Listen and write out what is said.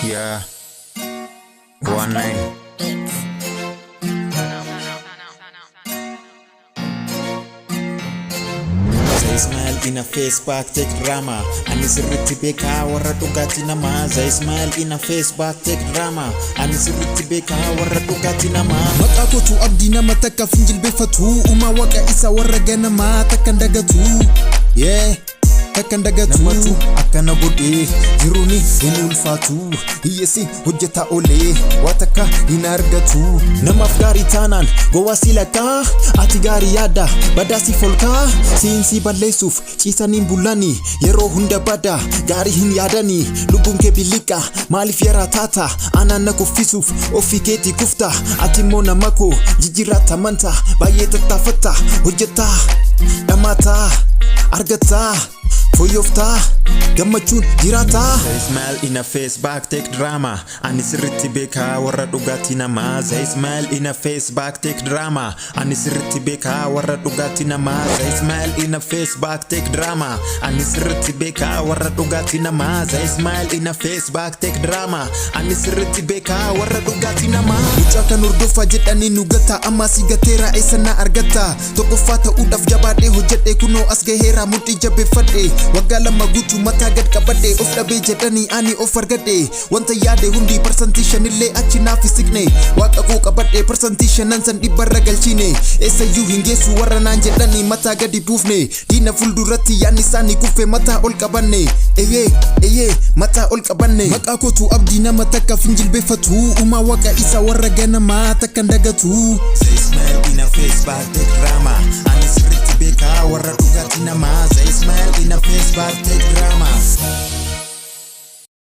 Yeah, 19. Smile in a face back take drama and it's ritibeka warra dugati nama smile in a face back take drama and it's ritibeka warra dugati nama maqaako tu abdi nama takka finjil befatu uma waqa isa warra ganama takandagatu yeah takandagatu namatu akkana godhe jiruni inulfatu hiyesi hojjeta ole wataka inargatu namaf gari tanan gowasilaka ati gari yada badasi folka sinsi balesuf cisanin bulani yero hunda bada gari hin yadani lubun ke bilika malif yara tata anana kufisuf ofiketi kufta ati mona mako jijirata manta bayeta tafata hojjeta damata argata Foyofta, gamachun jirata. Smile in a face back take drama and it's ritibeka warra dugati nama smile in a face back take drama and it's ritibeka warra dugati nama smile in a face back take drama and it's ritibeka warra dugati nama smile in a face back take drama and it's ritibeka warra dugati nama Ucaka nurdofa jedhani nugata amma sigatera esana argata tokkoffata udaf jabade hojjete kuno asgahera muti jabeeffadhe wagala magutu mata gad qabadhe of dhabe jedhani ani of argadhe wanta yaade hundi percentation ille achi nafi signe waqa ko qabadhe percentation nan san dibbarra galchine esayu hingeessu warra naan jedhani mata gadi buufne dina fulduratti yaani sani kuffe mata ol qabanne eye mata ol qabanne maqaako tu abdi nama takka finjil befatu uma waqa isa warra ganama takandagatu smile in a face back take drama and it's ritibeka warra dugati nama smile in a face back take drama